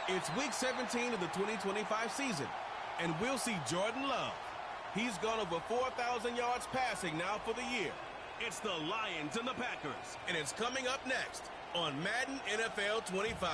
It's Week 17 of the 2025 season, and we'll see Jordan Love. He's gone over 4,000 yards passing now for the year. It's the Lions and the Packers, and it's coming up next on Madden NFL 25.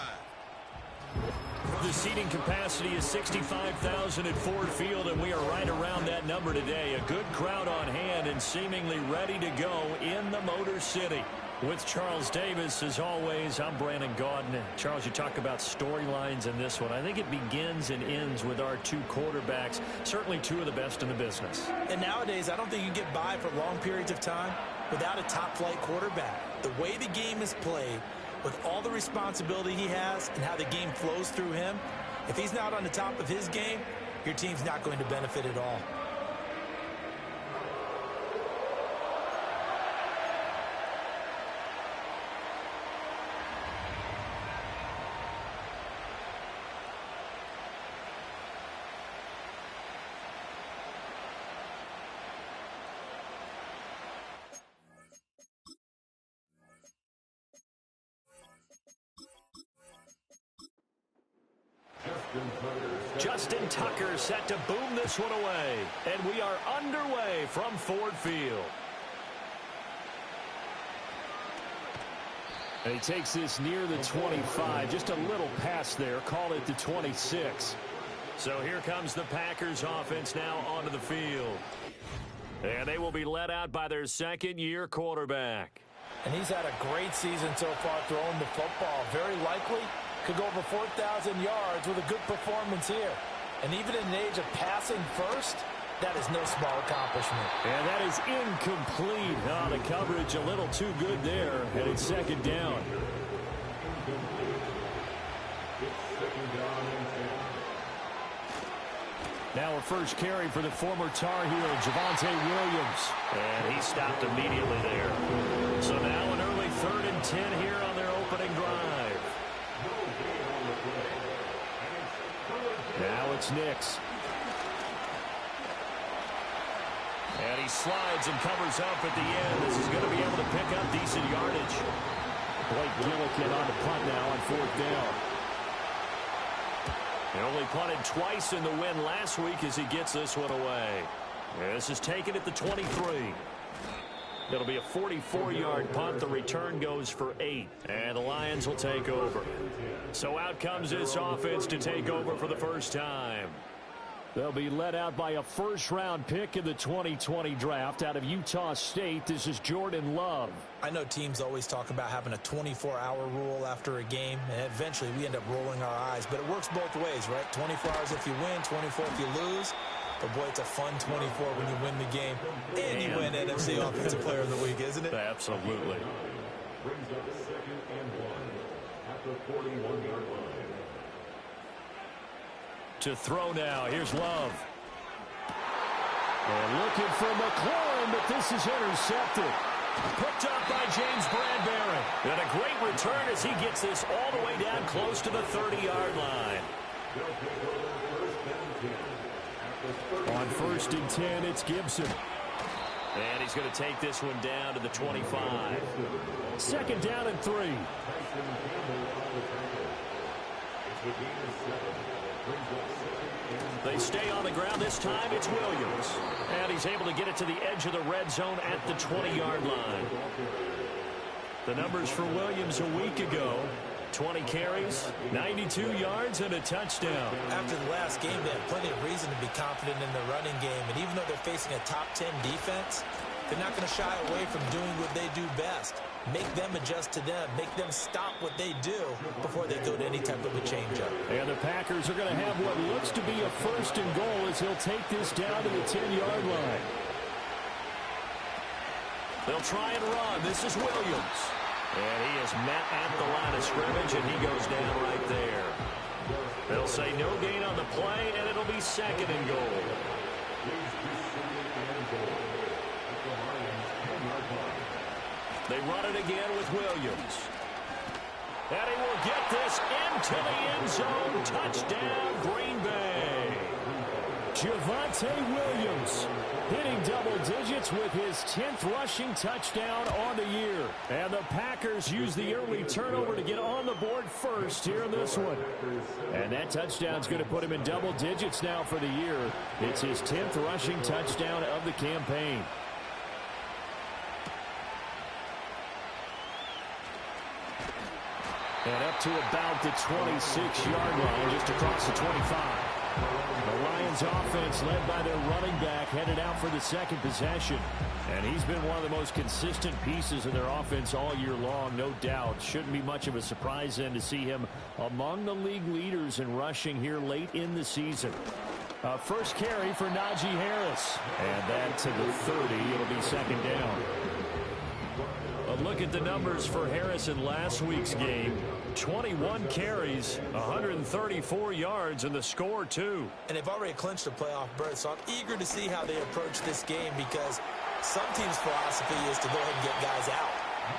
The seating capacity is 65,000 at Ford Field, and we are right around that number today. A good crowd on hand and seemingly ready to go in the Motor City. With Charles Davis, as always, I'm Brandon Gaudin. Charles, you talk about storylines in this one. I think it begins and ends with our two quarterbacks, certainly two of the best in the business. And nowadays, I don't think you can get by for long periods of time without a top-flight quarterback. The way the game is played, with all the responsibility he has and how the game flows through him, if he's not on the top of his game, your team's not going to benefit at all. Justin Tucker set to boom this one away. And we are underway from Ford Field. And he takes this near the 25. Just a little pass there. Call it the 26. So here comes the Packers offense now onto the field. And they will be led out by their second-year quarterback. And he's had a great season so far throwing the football. Very likely could go over 4,000 yards with a good performance here. And even in an age of passing first, that is no small accomplishment. And that is incomplete. Oh, the coverage a little too good there. And it's second down. Now a first carry for the former Tar Heel, Javonte Williams. And he stopped immediately there. So now an early 3rd and 10 here on their opening drive. Now it's Nix. And he slides and covers up at the end. This is going to be able to pick up decent yardage. Blake Gillikin on the punt now on 4th down. He only punted twice in the win last week as he gets this one away. This is taken at the 23. It'll be a 44-yard punt. The return goes for 8. And the Lions will take over. So out comes this offense to take over for the first time. They'll be led out by a first-round pick in the 2020 draft out of Utah State. This is Jordan Love. I know teams always talk about having a 24-hour rule after a game, and eventually we end up rolling our eyes. But it works both ways, right? 24 hours if you win, 24 if you lose. But, boy, it's a fun 24 when you win the game. And you win NFC Offensive Player of the Week, isn't it? Absolutely. Brings up 2nd and 1 at the 41-yard line. To throw now. Here's Love. And looking for McLaurin, but this is intercepted. Picked up by James Bradbury. And a great return as he gets this all the way down close to the 30-yard line. On 1st and 10, it's Gibson. And he's going to take this one down to the 25. 2nd down and 3. They stay on the ground. This time it's Williams. And he's able to get it to the edge of the red zone at the 20-yard line. The numbers for Williams a week ago: 20 carries, 92 yards, and a touchdown. After the last game, they have plenty of reason to be confident in their running game. And even though they're facing a top 10 defense, they're not going to shy away from doing what they do best. Make them adjust to them. Make them stop what they do before they go to any type of a changeup. And the Packers are going to have what looks to be a 1st and goal as he'll take this down to the 10-yard line. They'll try and run. This is Williams. And he is met at the line of scrimmage, and he goes down right there. They'll say no gain on the play, and it'll be 2nd and goal. They run it again with Williams. And he will get this into the end zone. Touchdown, Green Bay. Javonte Williams hitting double digits with his 10th rushing touchdown on the year. And the Packers use the early turnover to get on the board first here in this one. And that touchdown's going to put him in double digits now for the year. It's his 10th rushing touchdown of the campaign. And up to about the 26-yard line, just across the 25. The Lions offense led by their running back headed out for the second possession. And he's been one of the most consistent pieces in their offense all year long, no doubt. Shouldn't be much of a surprise then to see him among the league leaders in rushing here late in the season. First carry for Najee Harris. And that to the 30. It'll be second down. A look at the numbers for Harris in last week's game. 21 carries, 134 yards, and the score, too. And they've already clinched a playoff berth, so I'm eager to see how they approach this game because some teams' philosophy is to go ahead and get guys out.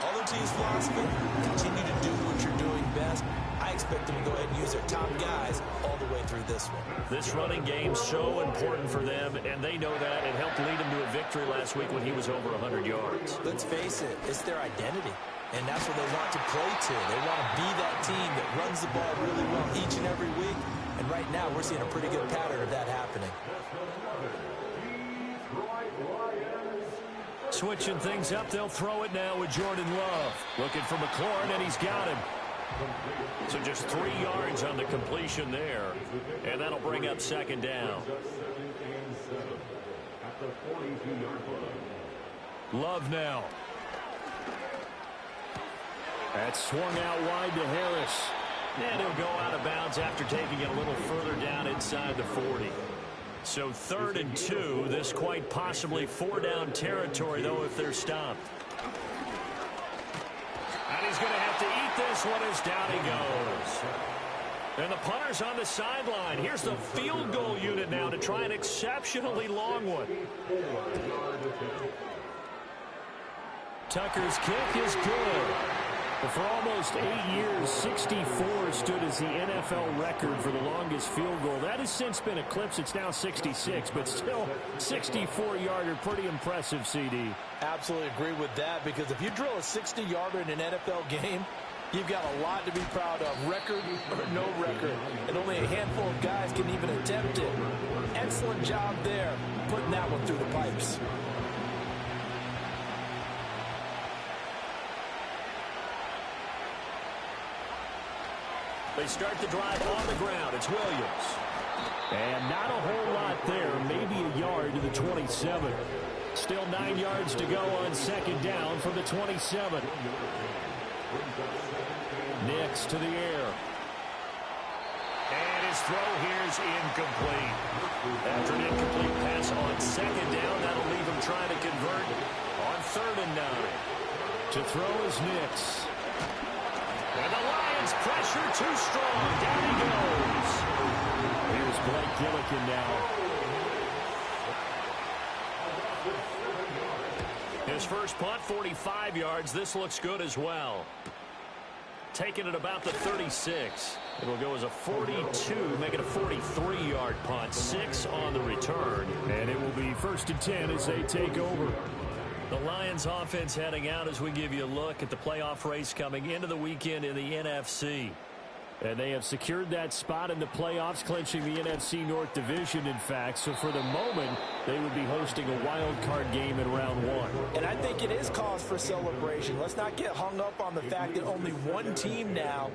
Other teams' philosophy, continue to do what you're doing best. I expect them to go ahead and use their top guys all the way through this one. This running game's so important for them, and they know that. It helped lead them to a victory last week when he was over 100 yards. Let's face it, it's their identity. And that's what they want to play to. They want to be that team that runs the ball really well each and every week. And right now, we're seeing a pretty good pattern of that happening. Switching things up, they'll throw it now with Jordan Love. Looking for McLaurin, and he's got him. So just 3 yards on the completion there. And that'll bring up second down. Love now. That's swung out wide to Harris. And he'll go out of bounds after taking it a little further down inside the 40. So 3rd and 2. This quite possibly 4-down territory, though, if they're stopped. And he's going to have to eat this one as down he goes. And the punter's on the sideline. Here's the field goal unit now to try an exceptionally long one. Tucker's kick is good. But for almost 8 years, 64 stood as the NFL record for the longest field goal. That has since been eclipsed. It's now 66, but still 64-yarder. Pretty impressive, CD. Absolutely agree with that, because if you drill a 60-yarder in an NFL game, you've got a lot to be proud of, record or no record. And only a handful of guys can even attempt it. Excellent job there, putting that one through the pipes. They start the drive on the ground. It's Williams. And not a whole lot there. Maybe a yard to the 27. Still 9 yards to go on second down from the 27. Nix to the air. And his throw here's incomplete. After an incomplete pass on second down, that'll leave him trying to convert on 3rd and 9. To throw is Nix. And the Lions pressure too strong. Down he goes. Here's Blake Gillikin now. His first punt, 45 yards. This looks good as well. Taking it about the 36. It'll go as a 42, make it a 43-yard punt. 6 on the return. And it will be 1st and 10 as they take over. The Lions offense heading out as we give you a look at the playoff race coming into the weekend in the NFC. And they have secured that spot in the playoffs, clinching the NFC North Division, in fact. So for the moment, they would be hosting a wild card game in round 1. And I think it is cause for celebration. Let's not get hung up on the fact that only one team now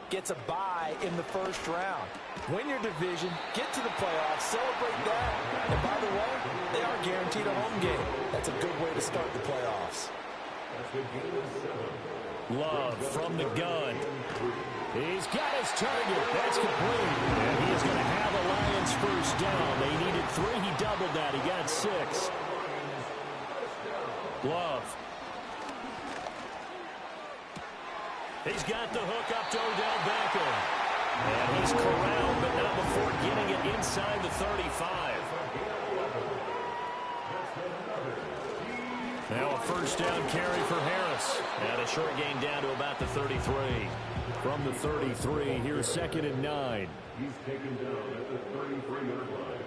gets a bye in the first round. Win your division, get to the playoffs, celebrate that. And by the way, they are guaranteed a home game. That's a good way to start the playoffs. Love from the gun. He's got his target. That's complete. And he is going to have a Lions first down. They needed 3. He doubled that. He got 6. Love. He's got the hook up to Odell Beckham. And he's corralled, but not before getting it inside the 35. Now a first down carry for Harris. And a short gain down to about the 33. From the 33, here's 2nd and 9. He's taken down at the 33-yard line.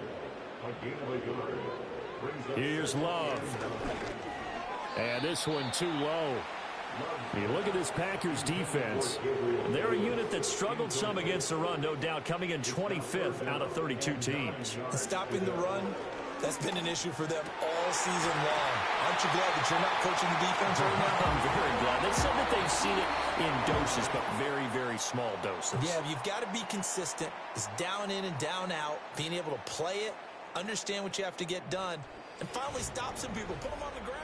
A gain of a yard. Brings up Here's Love. And this one too low. You look at this Packers defense. They're a unit that struggled some against the run, no doubt, coming in 25th out of 32 teams. And stopping the run, that's been an issue for them all season long. Aren't you glad that you're not coaching the defense right now? I'm very glad. They said that they've seen it in doses, but very, very small doses. Yeah, you've got to be consistent. It's down in and down out, being able to play it, understand what you have to get done, and finally stop some people, put them on the ground.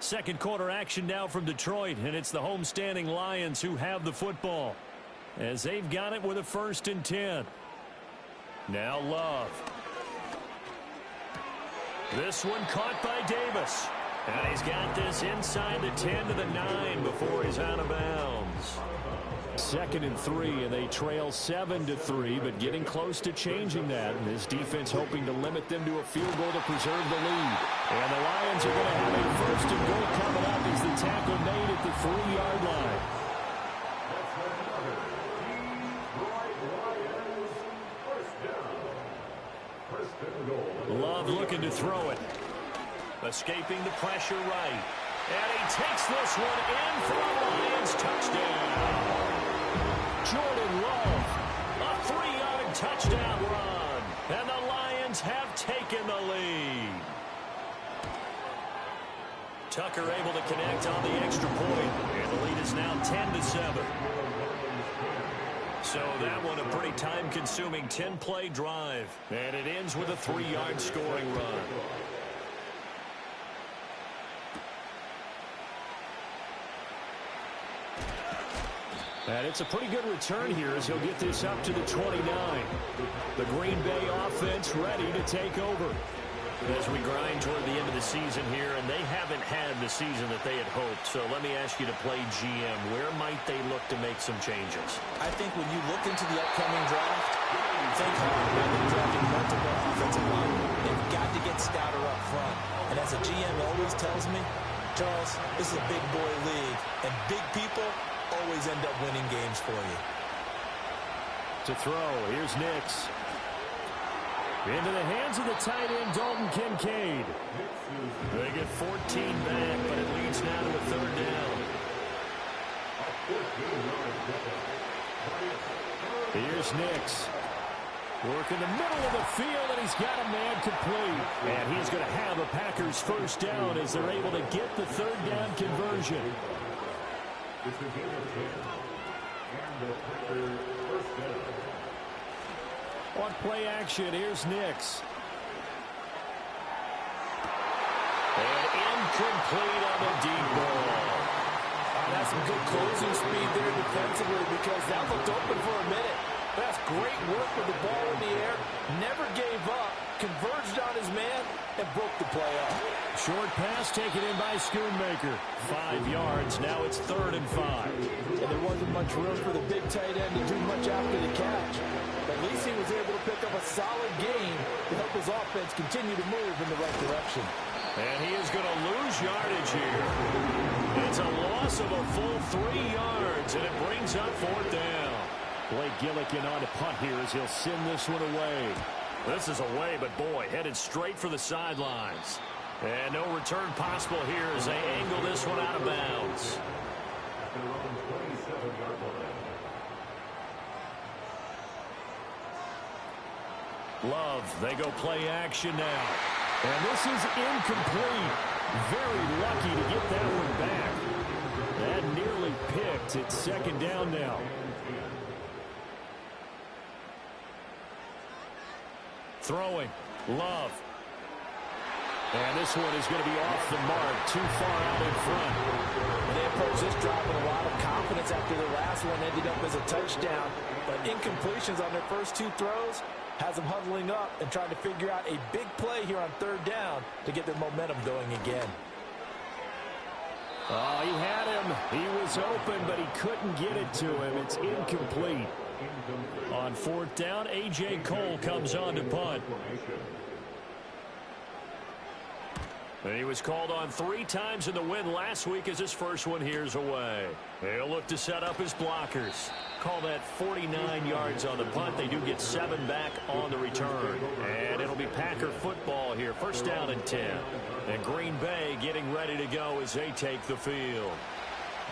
Second quarter action now from Detroit, and it's the homestanding Lions who have the football as they've got it with a 1st and 10. Now Love. This one caught by Davis. And he's got this inside the 10 to the 9 before he's out of bounds. 2nd and 3, and they trail 7-3, but getting close to changing that. And his defense hoping to limit them to a field goal to preserve the lead. And the Lions are going to have a 1st and goal coming up as the tackle made at the 3-yard line. Love looking to throw it. Escaping the pressure right. And he takes this one in for a Lions touchdown. Jordan Love, a 3-yard touchdown run. And the Lions have taken the lead. Tucker able to connect on the extra point. And the lead is now 10-7. So that one a pretty time-consuming 10-play drive. And it ends with a 3-yard scoring run. And it's a pretty good return here as he'll get this up to the 29. The Green Bay offense ready to take over. As we grind toward the end of the season here, and they haven't had the season that they had hoped. So let me ask you to play GM. Where might they look to make some changes? I think when you look into the upcoming draft, think hard about drafting multiple offensive linemen. They've got to get stouter up front. And as a GM always tells me, Charles, this is a big boy league, and big people always end up winning games for you. To throw, here's Nix. Into the hands of the tight end, Dalton Kincaid. They get 14 back, but it leads now to a 3rd down. Here's Nix. Work in the middle of the field, and he's got a man complete. And he's going to have a Packers 1st down as they're able to get the 3rd down conversion. It's the game of 10. And the Packers 1st down. On play action, here's Nix. And incomplete on the deep ball. That's some good closing speed there defensively because that looked open for a minute. That's great work with the ball in the air. Never gave up. Converged on his man and broke the play up. Short pass taken in by Schoonmaker. 5 yards. Now it's 3rd and 5. And there wasn't much room for the big tight end to do much after the catch. But at least he was able to pick up a solid gain to help his offense continue to move in the right direction. And he is going to lose yardage here. It's a loss of a full 3 yards, and it brings up 4th down. Blake Gillikin on to punt here as he'll send this one away. This is away, but boy, headed straight for the sidelines. And no return possible here as they angle this one out of bounds. Love, they go play action now. And this is incomplete. Very lucky to get that one back. That nearly picked. It's 2nd down now. Throwing. Love. And this one is going to be off the mark. Too far out in front. And they approached this drive with a lot of confidence after the last one ended up as a touchdown. But incompletions on their first 2 throws has them huddling up and trying to figure out a big play here on 3rd down to get their momentum going again. Oh, he had him. He was open, but he couldn't get it to him. It's incomplete. On 4th down, A.J. Cole comes on to punt. And he was called on 3 times in the win last week as his first one here's away. He'll look to set up his blockers. Call that 49 yards on the punt. They do get 7 back on the return. And it'll be Packer football here. First down and 10. And Green Bay getting ready to go as they take the field.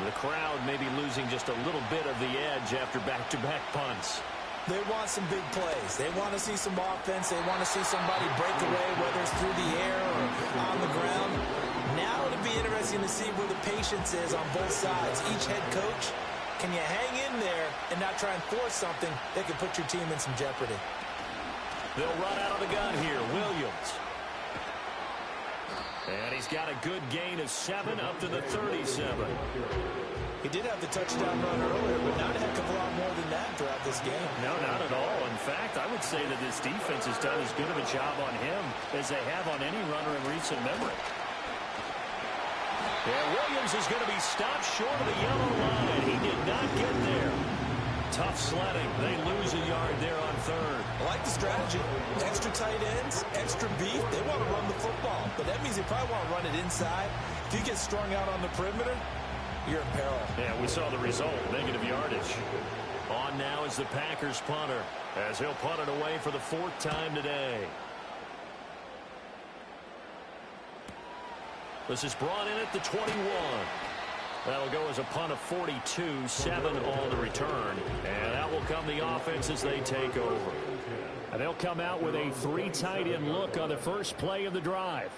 The crowd may be losing just a little bit of the edge after back-to-back punts. They want some big plays. They want to see some offense. They want to see somebody break away, whether it's through the air or on the ground. Now it'll be interesting to see where the patience is on both sides. Each head coach, can you hang in there and not try and force something that could put your team in some jeopardy? They'll run out of the gun here. Williams. And he's got a good gain of 7 up to the 37. He did have the touchdown run earlier, but not a heck of a lot more than that throughout this game. No, not at all. In fact, I would say that this defense has done as good of a job on him as they have on any runner in recent memory. Yeah, Williams is going to be stopped short of the yellow line. He did not get there. Tough sledding. They lose a yard there on third. I like the strategy. Extra tight ends, extra beef. They want to run the football, but that means they probably want to run it inside. If you get strung out on the perimeter, you're in peril. Yeah, we saw the result, negative yardage. On now is the Packers punter, as he'll punt it away for the 4th time today. This is brought in at the 21. That'll go as a punt of 42, 7 on the return. And that will come the offense as they take over. And they'll come out with a 3 tight end look on the first play of the drive.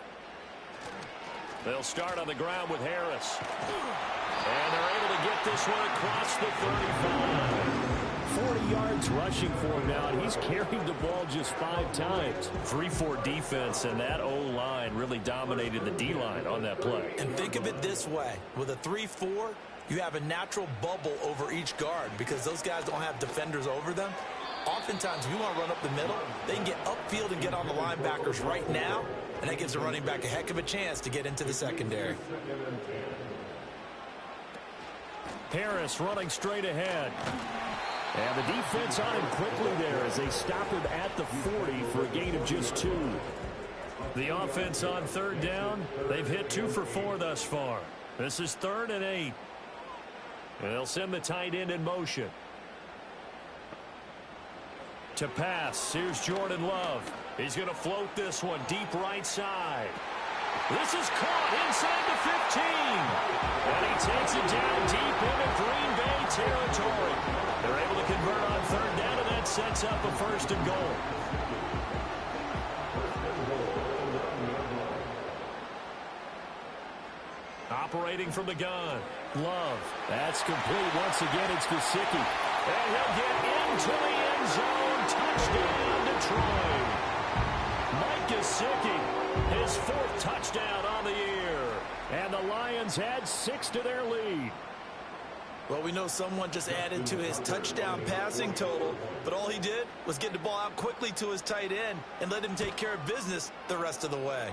They'll start on the ground with Harris. And they're able to get this one across the 35. 40 yards rushing for him now, and he's carried the ball just 5 times. 3-4 defense, and that O-line really dominated the D-line on that play. And think of it this way. With a 3-4, you have a natural bubble over each guard because those guys don't have defenders over them. Oftentimes, if you want to run up the middle, they can get upfield and get on the linebackers right now, and that gives the running back a heck of a chance to get into the secondary. Harris running straight ahead. And the defense on him quickly there as they stop him at the 40 for a gain of just 2. The offense on 3rd down, they've hit 2 for 4 thus far. This is 3rd and 8. And they'll send the tight end in motion. To pass, here's Jordan Love. He's going to float this one deep right side. This is caught inside the 15. And he takes it down deep into Green Bay territory. They're able to convert on 3rd down, and that sets up a 1st and goal. Operating from the gun. Love. That's complete. Once again, it's Gesicki. And he'll get into the end zone. Touchdown, Detroit. Mike Gesicki. His 4th touchdown on the year. And the Lions add 6 to their lead. Well, we know someone just added to his touchdown passing total, but all he did was get the ball out quickly to his tight end and let him take care of business the rest of the way.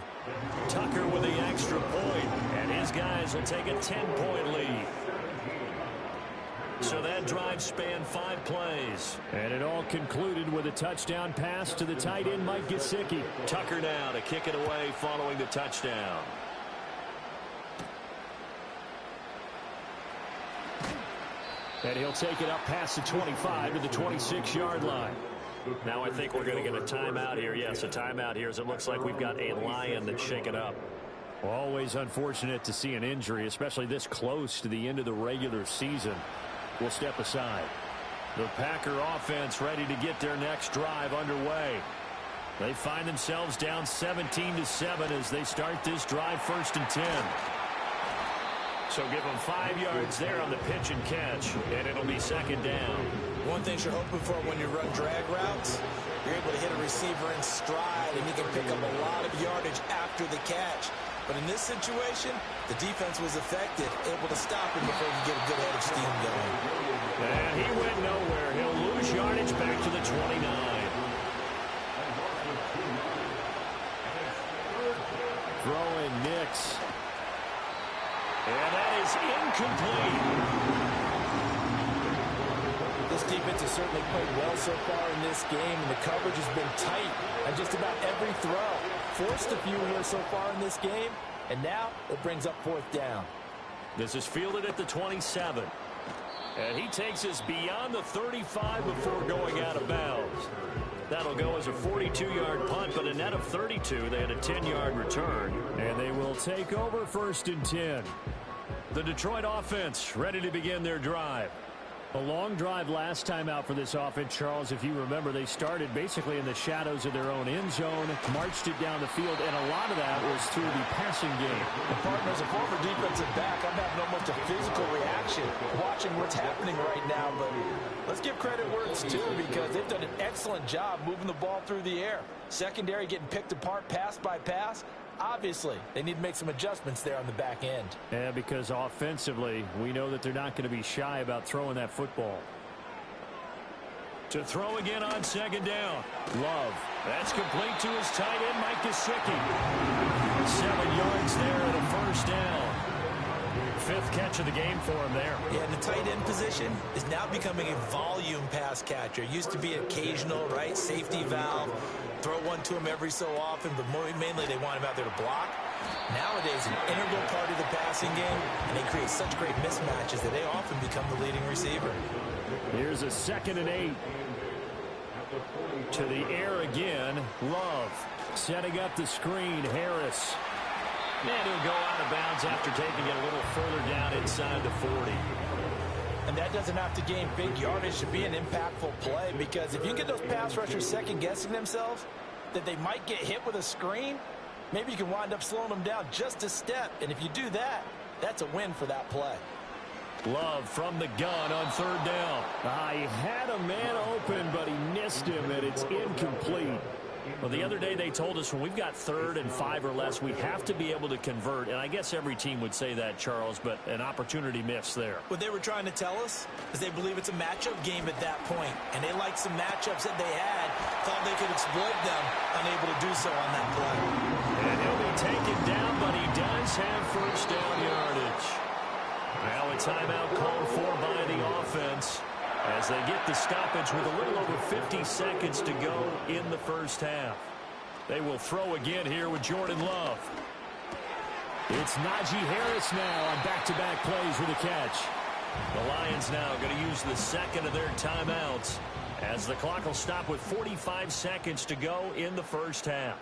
Tucker with the extra point, and his guys will take a 10-point lead. So that drive spanned 5 plays. And it all concluded with a touchdown pass to the tight end, Mike Gesicki. Tucker now to kick it away following the touchdown. And he'll take it up past the 25 to the 26-yard line. Now I think we're going to get a timeout here. Yes, a timeout here as it looks like we've got a Lion that's shaken up. Always unfortunate to see an injury, especially this close to the end of the regular season. We'll step aside. The Packer offense ready to get their next drive underway. They find themselves down 17-7 as they start this drive 1st and 10. So give them 5 yards there on the pitch and catch, and it'll be 2nd down. One thing you're hoping for when you run drag routes, you're able to hit a receiver in stride, and you can pick up a lot of yardage after the catch. But in this situation, the defense was effective, able to stop him before he could get a good head of steam going. And he went nowhere. He'll lose yardage back to the 29. Throwing Nix. And that is incomplete. This defense has certainly played well so far in this game, and the coverage has been tight on just about every throw. forced a few here so far in this game, and now it brings up 4th down. This is fielded at the 27. And he takes us beyond the 35 before going out of bounds. That'll go as a 42-yard punt, but a net of 32. They had a 10-yard return. And they will take over 1st and 10. The Detroit offense ready to begin their drive. A long drive last time out for this offense, Charles. If you remember, they started basically in the shadows of their own end zone, marched it down the field, and a lot of that was through the passing game. And partner, as a former defensive back, I'm having almost a physical reaction watching what's happening right now. But let's give credit where it's due, because they've done an excellent job moving the ball through the air. Secondary getting picked apart pass by pass. Obviously, they need to make some adjustments there on the back end. Yeah, because offensively, we know that they're not going to be shy about throwing that football. To throw again on 2nd down. Love. That's complete to his tight end, Mike Gesicki. 7 yards there at a 1st down. 5th catch of the game for him there. Yeah, and the tight end position is now becoming a volume pass catcher. It used to be occasional, right? Safety valve. Throw one to him every so often, but mainly they want him out there to block. Nowadays, an integral part of the passing game, and they create such great mismatches that they often become the leading receiver. Here's a 2nd and 8. To the air again. Love. Setting up the screen. Harris. And he'll go out of bounds after taking it a little further down inside the 40. And that doesn't have to gain big yardage to be an impactful play, because if you get those pass rushers second-guessing themselves that they might get hit with a screen, maybe you can wind up slowing them down just a step. And if you do that, that's a win for that play. Love from the gun on 3rd down. He had a man open, but he missed him, and it's incomplete. Well, the other day they told us when we've got 3rd and 5 or less, we have to be able to convert. And I guess every team would say that, Charles, but an opportunity missed there. What they were trying to tell us is they believe it's a matchup game at that point. And they liked some matchups that they had, thought they could exploit them, unable to do so on that play. And he'll be taken down, but he does have 1st down yardage. Now a timeout called for by the offense, as they get the stoppage with a little over 50 seconds to go in the 1st half. They will throw again here with Jordan Love. It's Najee Harris now on back-to-back plays with a catch. The Lions now going to use the 2nd of their timeouts, as the clock will stop with 45 seconds to go in the 1st half.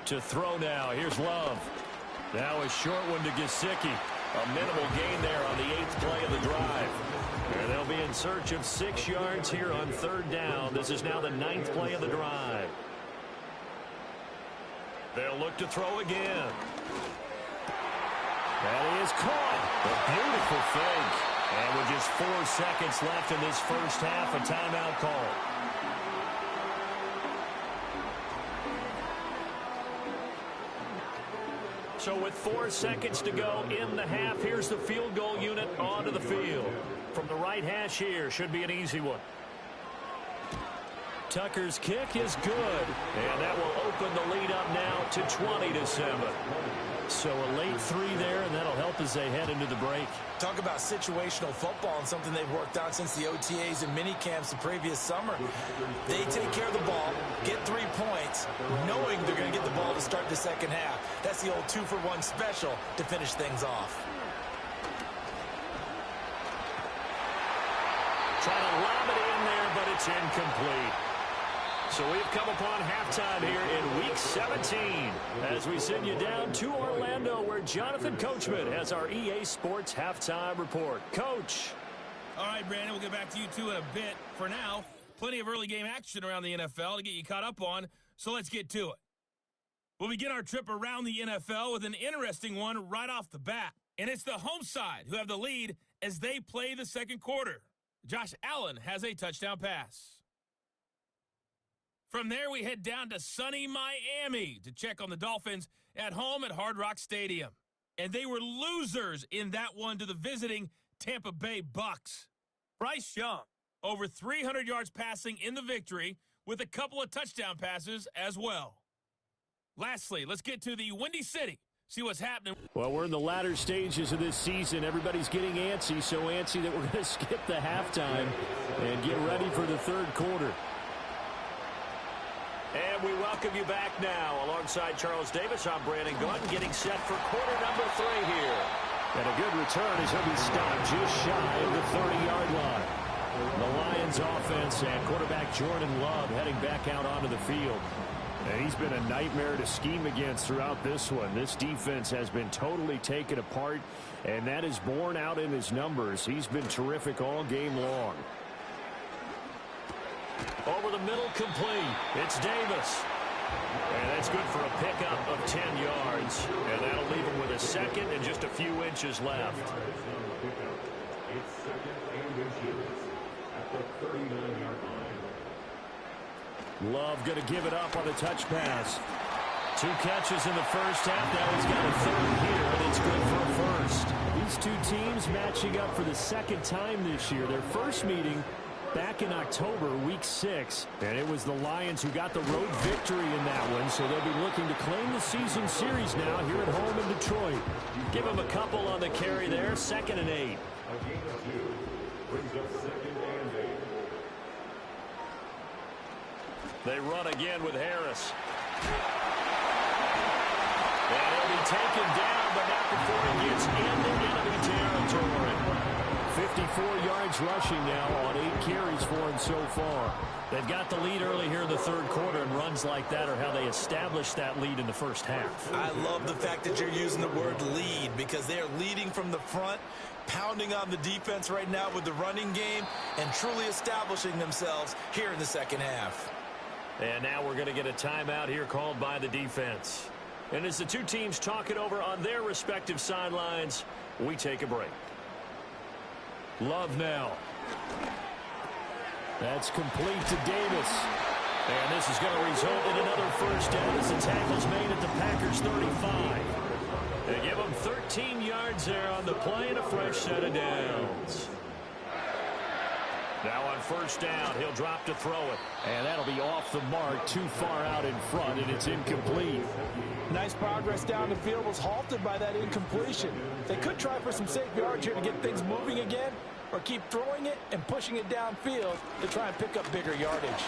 To throw now, here's Love. Now a short one to Gesicki. A minimal gain there on the 8th play of the drive. And they'll be in search of 6 yards here on 3rd down. This is now the 9th play of the drive. They'll look to throw again. That is caught. A beautiful fake. And with just 4 seconds left in this 1st half, a timeout call. So with 4 seconds to go in the half, here's the field goal unit onto the field. From the right hash here, should be an easy one. Tucker's kick is good, and that will open the lead up now to 20-7. So a late 3 there, and that'll help as they head into the break. Talk about situational football, and something they've worked on since the OTAs and mini camps the previous summer. They take care of the ball, get 3 points, knowing they're going to get the ball to start the 2nd half. That's the old 2-for-1 special to finish things off. Trying to lob it in there, but it's incomplete. So we've come upon halftime here in Week 17 as we send you down to Orlando, where Jonathan Coachman has our EA Sports Halftime Report. Coach. All right, Brandon, we'll get back to you two in a bit. For now, plenty of early game action around the NFL to get you caught up on, so let's get to it. We'll begin our trip around the NFL with an interesting one right off the bat. And it's the home side who have the lead as they play the 2nd quarter. Josh Allen has a touchdown pass. From there, we head down to sunny Miami to check on the Dolphins at home at Hard Rock Stadium. And they were losers in that one to the visiting Tampa Bay Bucks. Bryce Young, over 300 yards passing in the victory with a couple of touchdown passes as well. Lastly, let's get to the Windy City see what's happening. Well, we're in the latter stages of this season. Everybody's getting antsy, so antsy that we're going to skip the halftime and get ready for the third quarter. And we welcome you back now. Alongside Charles Davis, I'm Brandon Gaudin, getting set for quarter number 3 here. And a good return as he'll be stopped just shy of the 30-yard line. The Lions offense and quarterback Jordan Love heading back out onto the field. And he's been a nightmare to scheme against throughout this one. This defense has been totally taken apart, and that is borne out in his numbers. He's been terrific all game long. Over the middle, complete. It's Davis. And that's good for a pickup of 10 yards. And that'll leave him with a second and just a few inches left. It's second and inches at the 39-yard line. Love going to give it up on the touch pass. 2 catches in the first half. Now he's got a third here, and it's good for a first. These two teams matching up for the second time this year. Their first meeting back in October, week 6, and it was the Lions who got the road victory in that one, so they'll be looking to claim the season series now here at home in Detroit. Give them a couple on the carry there, 2nd and 8. A gain of 2 brings up 2nd and 8. They run again with Harris. And he'll be taken down, but not before he gets into enemy territory. 54 yards rushing now on 8 carries for him so far. They've got the lead early here in the third quarter, and runs like that are how they established that lead in the first half. I love the fact that you're using the word lead, because they're leading from the front, pounding on the defense right now with the running game, and truly establishing themselves here in the second half. And now we're going to get a timeout here called by the defense. And as the two teams talk it over on their respective sidelines, we take a break. Love now. That's complete to Davis. And this is going to result in another first down as the tackle's made at the Packers' 35. They give them 13 yards there on the play and a fresh set of downs. Now on first down, he'll drop to throw it. And that'll be off the mark, too far out in front, and it's incomplete. Nice progress down the field was halted by that incompletion. They could try for some safe yards here to get things moving again, or keep throwing it and pushing it downfield to try and pick up bigger yardage.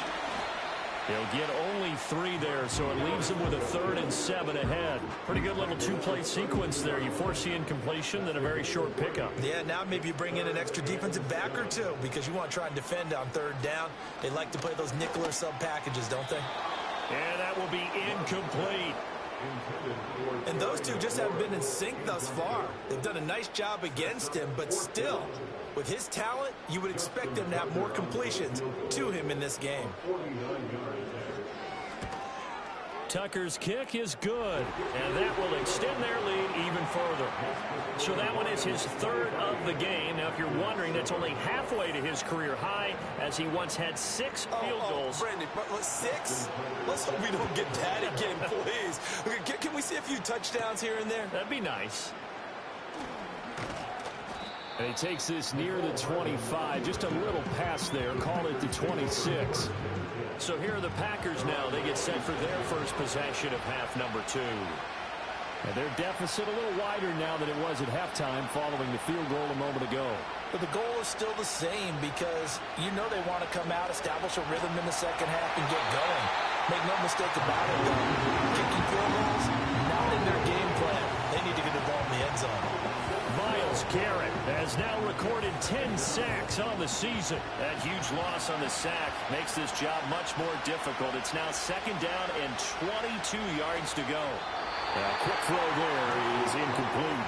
They'll get only 3 there, so it leaves them with a 3rd and 7 ahead. Pretty good little 2-play sequence there. You force the incompletion, then a very short pickup. Yeah, now maybe you bring in an extra defensive back or 2 because you want to try and defend on 3rd down. They like to play those nickel or sub packages, don't they? And that will be incomplete. And those two just haven't been in sync thus far. They've done a nice job against him, but still, with his talent, you would expect them to have more completions to him in this game. Tucker's kick is good, and that will extend their lead even further. So that one is his 3rd of the game. Now, if you're wondering, that's only halfway to his career high, as he once had 6 field goals. Brandon, 6? Let's hope we don't get that again, please. Can we see a few touchdowns here and there? That'd be nice. And he takes this near the 25, just a little past there, call it the 26. So here are the Packers now. They get set for their first possession of half number 2. And their deficit a little wider now than it was at halftime following the field goal a moment ago. But the goal is still the same, because you know they want to come out, establish a rhythm in the second half, and get going. Make no mistake about it, though. Kicking field goals, not in their game plan. They need to get the ball in the end zone. Myles Garrett has now recorded 10 sacks on the season. That huge loss on the sack makes this job much more difficult. It's now 2nd down and 22 yards to go. A quick throw there is incomplete.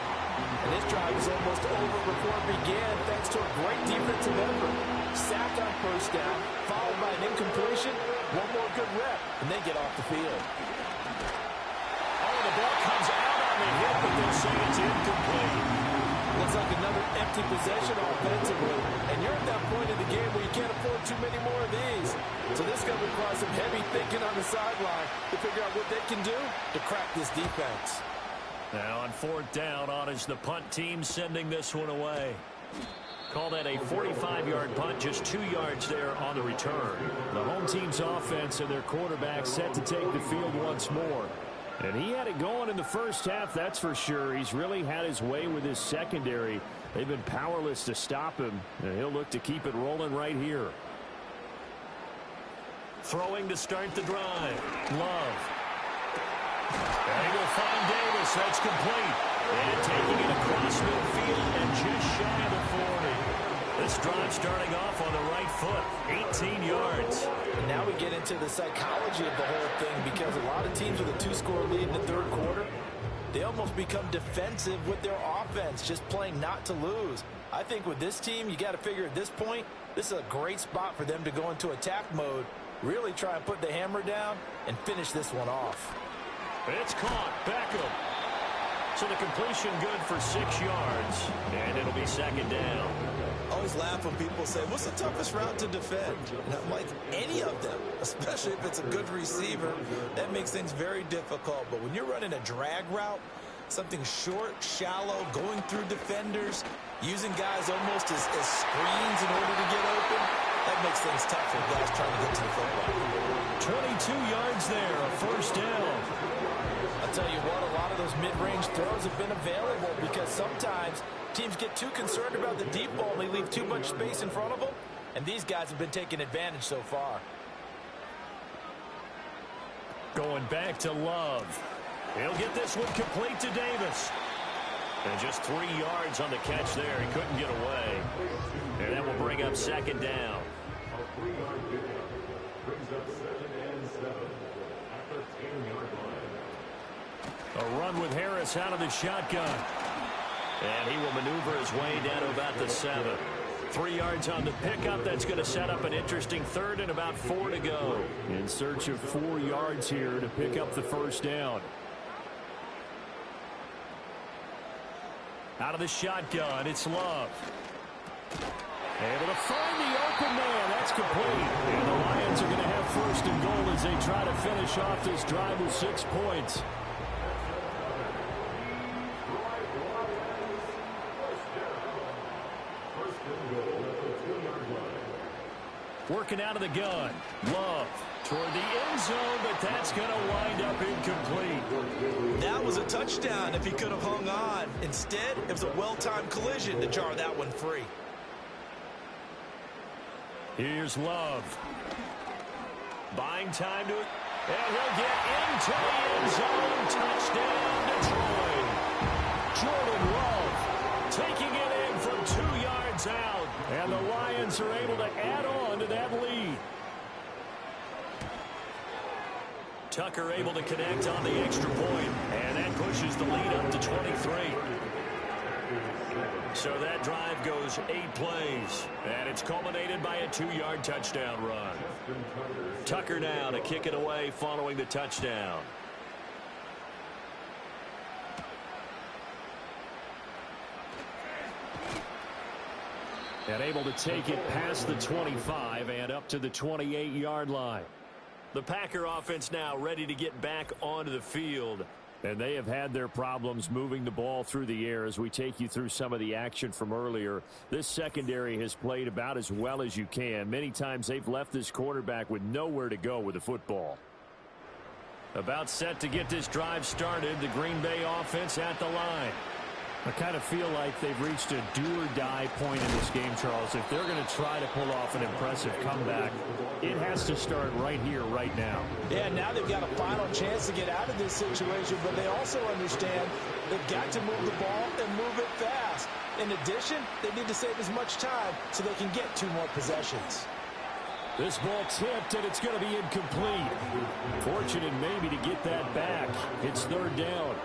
And this drive is almost over before it began, thanks to a great defensive effort. Sack on first down, followed by an incompletion. One more good rep, and they get off the field. Oh, the ball comes out on the hit, but they'll say it's incomplete. Looks like another empty possession offensively. And you're at that point in the game where you can't afford too many more of these. So this is going to require some heavy thinking on the sideline to figure out what they can do to crack this defense. Now on 4th down, on is the punt team sending this one away. Call that a 45-yard punt, just 2 yards there on the return. The home team's offense and their quarterback set to take the field once more. And he had it going in the first half, that's for sure. He's really had his way with his secondary. They've been powerless to stop him, and he'll look to keep it rolling right here. Throwing to start the drive. Love. And he will find Davis. That's complete. And taking it across midfield and just shy of the 40. This drive starting off on the right foot. 18 yards. And now we get into the psychology of the whole thing, because a lot of teams with a 2-score lead in the third quarter, they almost become defensive with their offense, just playing not to lose. I think with this team, you got to figure at this point, this is a great spot for them to go into attack mode, really try and put the hammer down and finish this one off. It's caught. Beckham. So the completion good for 6 yards, and it'll be second down. I always laugh when people say, what's the toughest route to defend? And I'm like, any of them, especially if it's a good receiver. That makes things very difficult. But when you're running a drag route, something short, shallow, going through defenders, using guys almost as screens in order to get open, that makes things tough for guys trying to get to the football. 22 yards there, a first down. I'll tell you what, a lot of those mid-range throws have been available because sometimes teams get too concerned about the deep ball and they leave too much space in front of them, and these guys have been taking advantage so far. Going back to Love. He'll get this one complete to Davis. And just 3 yards on the catch there. He couldn't get away. And that will bring up second down. A 3-yard pickup brings up 2nd and 7 at the 10-yard line. A run with Harris out of the shotgun. And he will maneuver his way down to about the 7. 3 yards on the pickup. That's going to set up an interesting third and about 4 to go. In search of 4 yards here to pick up the first down. Out of the shotgun, it's Love. Able to find the open man. That's complete. And the Lions are going to have first and goal as they try to finish off this drive with 6 points. Working out of the gun. Love toward the end zone, but that's going to wind up incomplete. That was a touchdown if he could have hung on. Instead, it was a well-timed collision to jar that one free. Here's Love. Buying time to it. And he'll get into the end zone. Touchdown, Detroit. Jordan Love taking it in from 2 yards out. And the Lions are able to add on to that lead. Tucker able to connect on the extra point. And that pushes the lead up to 23. So that drive goes 8 plays. And it's culminated by a 2-yard touchdown run. Tucker now to kick it away following the touchdown. And able to take it past the 25 and up to the 28-yard line. The Packer offense now ready to get back onto the field. And they have had their problems moving the ball through the air as we take you through some of the action from earlier. This secondary has played about as well as you can. Many times they've left this quarterback with nowhere to go with the football. About set to get this drive started. The Green Bay offense at the line. I kind of feel like they've reached a do-or-die point in this game, Charles. If they're going to try to pull off an impressive comeback, it has to start right here, right now. Yeah, now they've got a final chance to get out of this situation, but they also understand they've got to move the ball and move it fast. In addition, they need to save as much time so they can get 2 more possessions. This ball tipped, and it's going to be incomplete. Fortunate maybe to get that back. It's third down.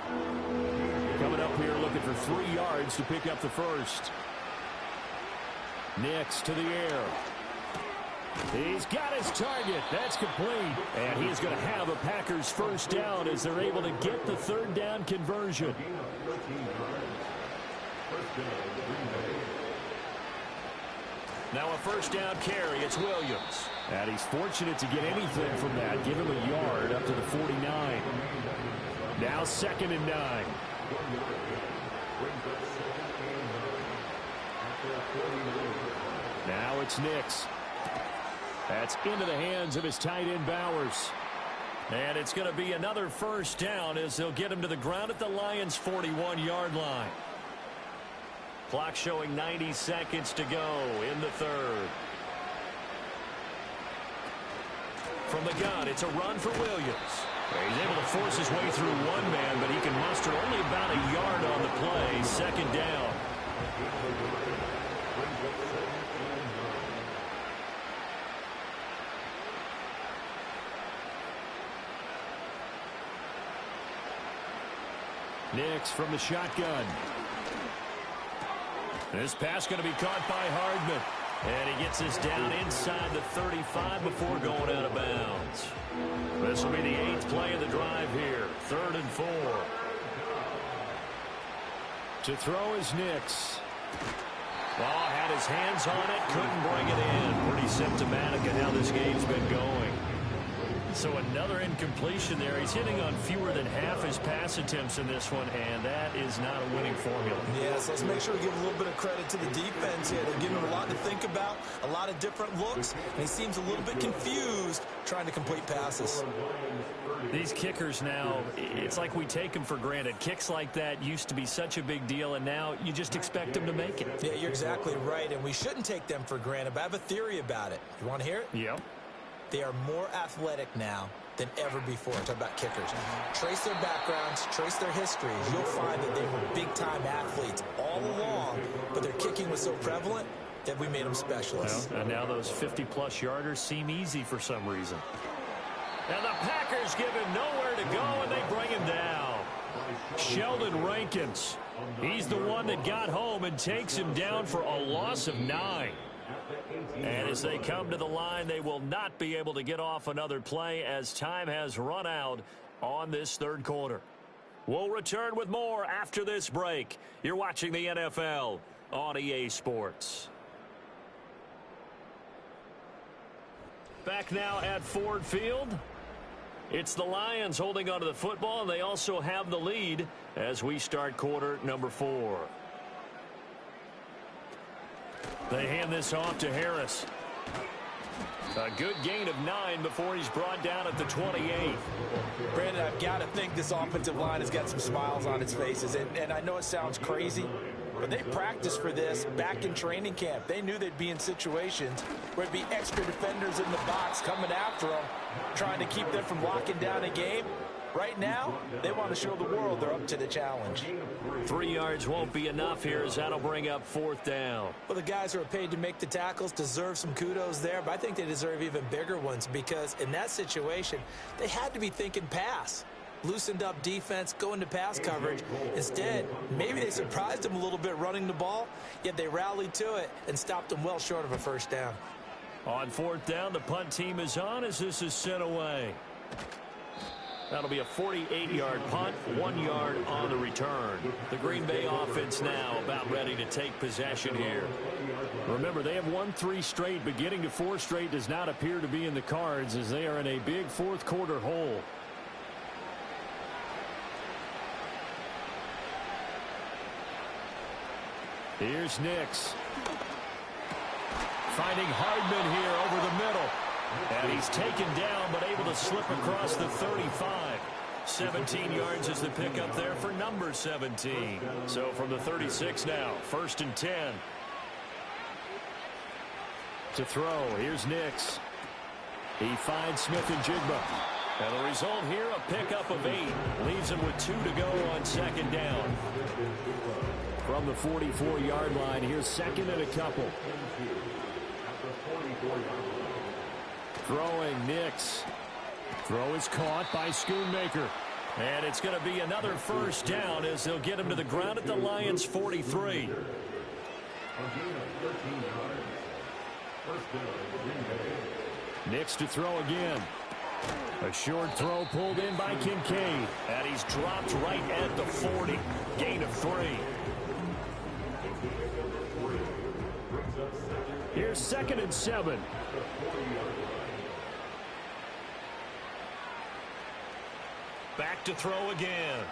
Coming up here looking for 3 yards to pick up the first. Nix to the air. He's got his target. That's complete. And he is going to have a Packers first down as they're able to get the third down conversion. Now a first down carry. It's Williams. And he's fortunate to get anything from that. Give him a yard up to the 49. Now 2nd and 9. Now it's Nix. That's into the hands of his tight end Bowers. And it's going to be another first down as they'll get him to the ground at the Lions' 41-yard line. Clock showing 90 seconds to go in the third. From the gun, it's a run for Williams. He's able to force his way through one man, but he can muster only about a yard on the play. Second down. Nix from the shotgun. This pass going to be caught by Hardman. And he gets us down inside the 35 before going out of bounds. This will be the 8th play of the drive here. 3rd and 4. To throw is Nix. Ball had his hands on it, couldn't bring it in. Pretty symptomatic of how this game's been going. So another incompletion there. He's hitting on fewer than half his pass attempts in this one, and that is not a winning formula. Yes, let's make sure we give a little bit of credit to the defense here. They're giving him a lot to think about, a lot of different looks, and he seems a little bit confused trying to complete passes. These kickers now, it's like we take them for granted. Kicks like that used to be such a big deal, and now you just expect them to make it. Yeah, you're exactly right, and we shouldn't take them for granted, but I have a theory about it. You want to hear it? Yep. They are more athletic now than ever before. Talk about kickers. Trace their backgrounds, trace their histories. You'll find that they were big-time athletes all along, but their kicking was so prevalent that we made them specialists. Well, and now those 50-plus yarders seem easy for some reason. And the Packers give him nowhere to go, and they bring him down. Sheldon Rankins. He's the one that got home and takes him down for a loss of 9. And as they come to the line, they will not be able to get off another play as time has run out on this third quarter. We'll return with more after this break. You're watching the NFL on EA Sports. Back now at Ford Field. It's the Lions holding onto the football, and they also have the lead as we start quarter number 4. They hand this off to Harris. A good gain of 9 before he's brought down at the 28. Brandon, I've got to think this offensive line has got some smiles on its faces. And I know it sounds crazy, but they practiced for this back in training camp. They knew they'd be in situations where there'd be extra defenders in the box coming after them, trying to keep them from locking down a game. Right now, they want to show the world they're up to the challenge. 3 yards won't be enough here as that'll bring up 4th down. Well, the guys who are paid to make the tackles deserve some kudos there, but I think they deserve even bigger ones because in that situation, they had to be thinking pass. Loosened up defense, going to pass coverage. Instead, maybe they surprised them a little bit running the ball, yet they rallied to it and stopped them well short of a first down. On 4th down, the punt team is on as this is sent away. That'll be a 48-yard punt, 1 yard on the return. The Green Bay offense now about ready to take possession here. Remember, they have won 3 straight, but getting to 4 straight does not appear to be in the cards as they are in a big fourth quarter hole. Here's Nix. Finding Hardman here over the middle. And he's taken down, but able to slip across the 35. 17 yards is the pickup there for number 17. So from the 36 now, 1st and 10. To throw, here's Nix. He finds Smith and Jigba. And the result here, a pickup of 8. Leaves him with 2 to go on 2nd down. From the 44-yard line, here's 2nd and a couple. Throwing Nix. Throw is caught by Schoonmaker. And it's going to be another first down as they'll get him to the ground at the Lions' 43. Nix to throw again. A short throw pulled in by Kincaid. And he's dropped right at the 40. Gain of 3. Here's 2nd and 7. Back to throw again.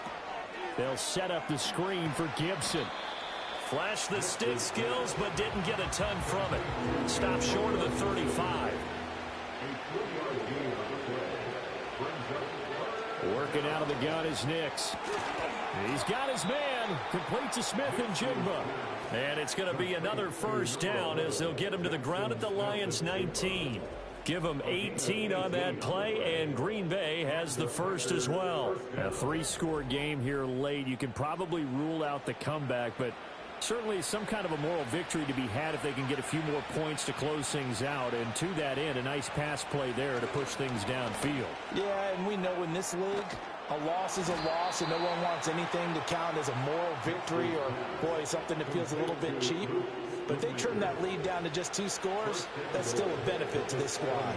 They'll set up the screen for Gibson. Flashed the stick skills, but didn't get a ton from it. Stopped short of the 35. Looking out of the gun is Nix. He's got his man. Complete to Smith and Jigba. And it's going to be another first down as they'll get him to the ground at the Lions' 19. Give them 18 on that play, and Green Bay has the first as well. A 3-score game here late. You can probably rule out the comeback, but certainly some kind of a moral victory to be had if they can get a few more points to close things out. And to that end, a nice pass play there to push things downfield. Yeah, and we know in this league, a loss is a loss, and no one wants anything to count as a moral victory or, boy, something that feels a little bit cheap. But if they trim that lead down to just 2 scores, that's still a benefit to this squad.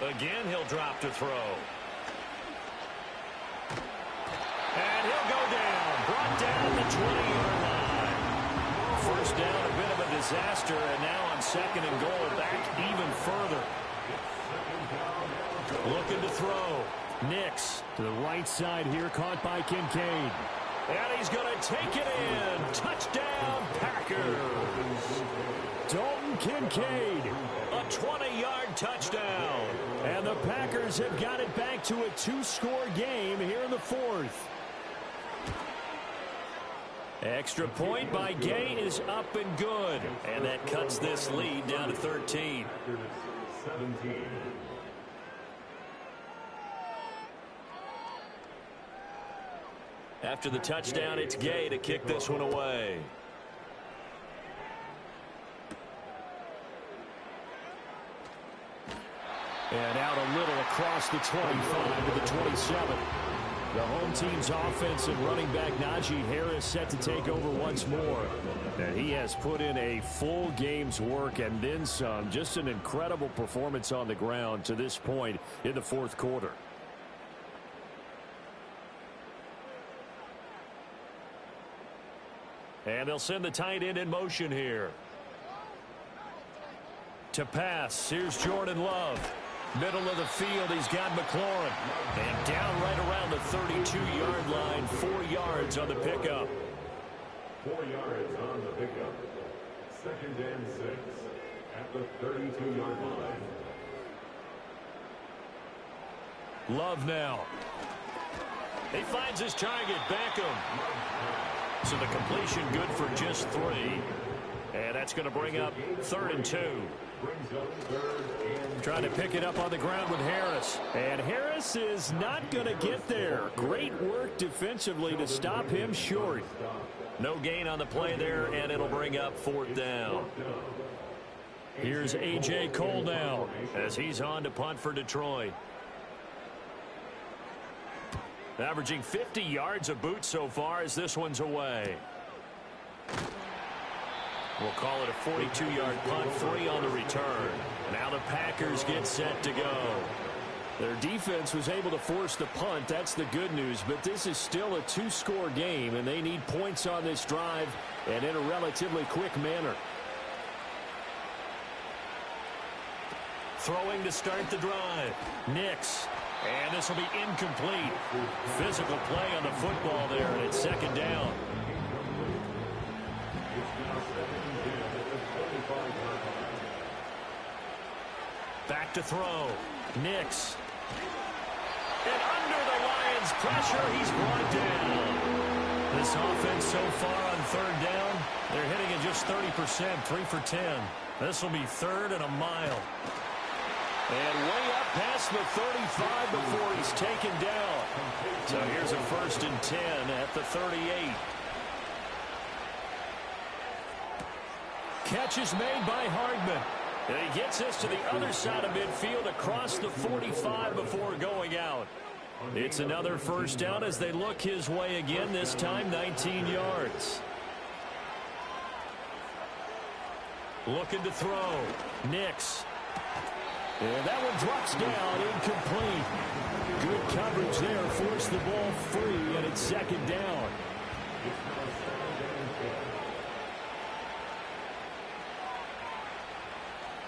Again, he'll drop to throw. And he'll go down. Brought down the 20-yard line. First down, a bit of a disaster, and now on 2nd and goal, back even further. Looking to throw. Nix to the right side here, caught by Kincaid. And he's going to take it in. Touchdown, Packers. Dalton Kincaid, a 20-yard touchdown. And the Packers have got it back to a 2-score game here in the 4th. Extra point by Gay is up and good. And that cuts this lead down to 13. 17. After the touchdown, it's Gay to kick this one away. And out a little across the 25 to the 27. The home team's offense and running back Najee Harris set to take over once more. And he has put in a full game's work and then some. Just an incredible performance on the ground to this point in the 4th quarter. And they'll send the tight end in motion here. To pass, here's Jordan Love. Middle of the field, he's got McLaurin. And down right around the 32-yard line, 4 yards on the pickup. 4 yards on the pickup. 2nd and 6 at the 32-yard line. Love now. He finds his target, Beckham. So the completion good for just 3. And that's going to bring up 3rd and 2. Trying to pick it up on the ground with Harris. And Harris is not going to get there. Great work defensively to stop him short. No gain on the play there, and it'll bring up 4th down. Here's A.J. Cole now as he's on to punt for Detroit. Averaging 50 yards a boot so far as this one's away. We'll call it a 42-yard punt, 3 on the return. Now the Packers get set to go. Their defense was able to force the punt. That's the good news, but this is still a 2-score game, and they need points on this drive and in a relatively quick manner. Throwing to start the drive. Nix. And this will be incomplete. Physical play on the football there, and it's 2nd down. Back to throw. Nix. And under the Lions' pressure, he's brought down. This offense so far on 3rd down, they're hitting at just 30%, 3 for 10. This will be 3rd and a mile. And way up past the 35 before he's taken down. So here's a 1st and 10 at the 38. Catch is made by Hardman. And he gets us to the other side of midfield across the 45 before going out. It's another 1st down as they look his way again, this time 19 yards. Looking to throw. Nix. And that one drops down, incomplete. Good coverage there, forced the ball free, and it's 2nd down.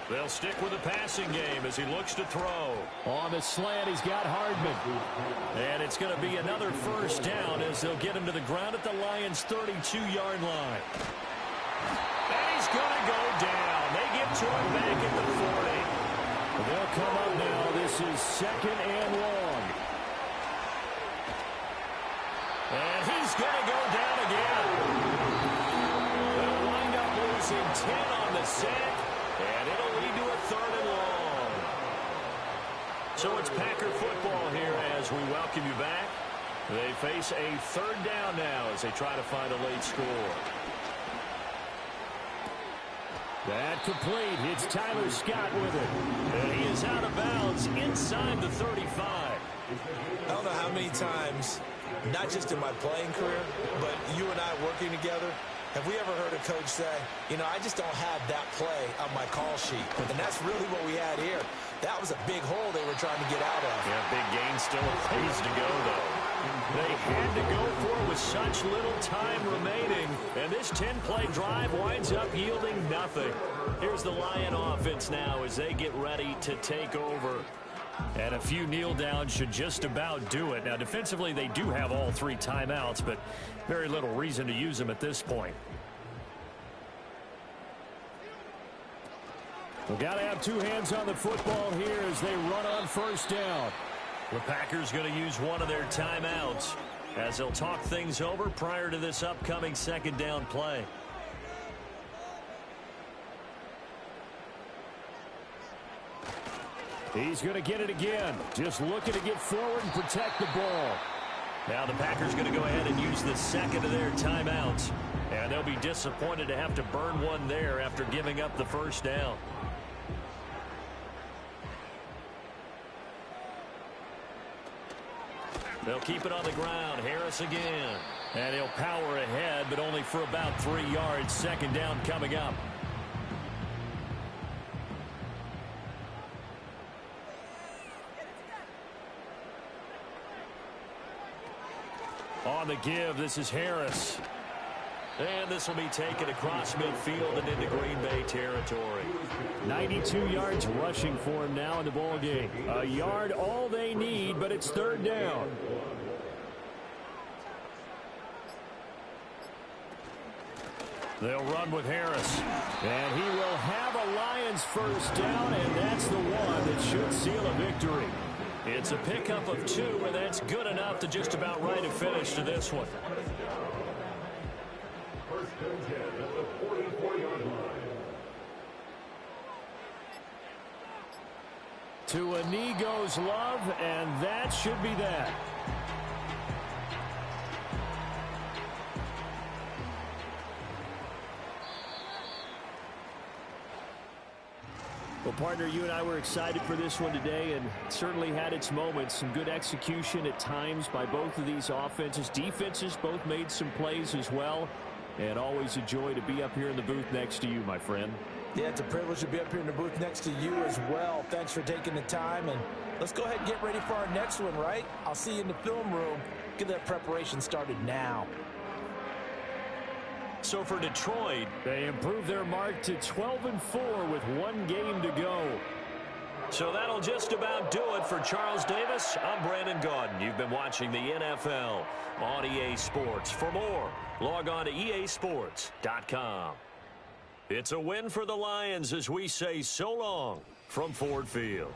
They'll stick with the passing game as he looks to throw. On the slant, he's got Hardman. And it's going to be another 1st down as they'll get him to the ground at the Lions' 32-yard line. And he's going to go down. They get to him back at the 40. They'll come up now. This is 2nd and long. And he's going to go down again. They'll wind up losing 10 on the sack, and it'll lead to a 3rd and long. So it's Packer football here as we welcome you back. They face a 3rd down now as they try to find a late score. That complete. It's Tyler Scott with it. And he is out of bounds inside the 35. I don't know how many times, not just in my playing career, but you and I working together, have we ever heard a coach say, you know, I just don't have that play on my call sheet. And that's really what we had here. That was a big hole they were trying to get out of. Yeah, big gain, still a ways to go, though. They had to go for it with such little time remaining. And this 10-play drive winds up yielding nothing. Here's the Lion offense now as they get ready to take over. And a few kneel downs should just about do it. Now, defensively, they do have all 3 timeouts, but very little reason to use them at this point. We've got to have 2 hands on the football here as they run on 1st down. The Packers going to use one of their timeouts as they'll talk things over prior to this upcoming 2nd down play. He's going to get it again. Just looking to get forward and protect the ball. Now the Packers going to go ahead and use the 2nd of their timeouts. And they'll be disappointed to have to burn one there after giving up the 1st down. They'll keep it on the ground. Harris again. And he'll power ahead, but only for about 3 yards. 2nd down coming up. On the give, this is Harris. And this will be taken across midfield and into Green Bay territory. 92 yards rushing for him now in the ball game. A yard all they need, but it's 3rd down. They'll run with Harris. And he will have a Lions 1st down, and that's the one that should seal a victory. It's a pickup of 2, and that's good enough to just about write a finish to this one. 1st and 10 at the 44-yard line. To a knee goes Love, and that should be that. Well, partner, you and I were excited for this one today, and it certainly had its moments. Some good execution at times by both of these offenses. Defenses both made some plays as well. And always a joy to be up here in the booth next to you, my friend. Yeah, it's a privilege to be up here in the booth next to you as well. Thanks for taking the time, and let's go ahead and get ready for our next one, right? I'll see you in the film room. Get that preparation started now. So for Detroit, they improved their mark to 12-4 with 1 game to go. So that'll just about do it for Charles Davis. I'm Brandon Gaudin. You've been watching the NFL on EA Sports. For more, log on to easports.com. It's a win for the Lions as we say so long from Ford Field.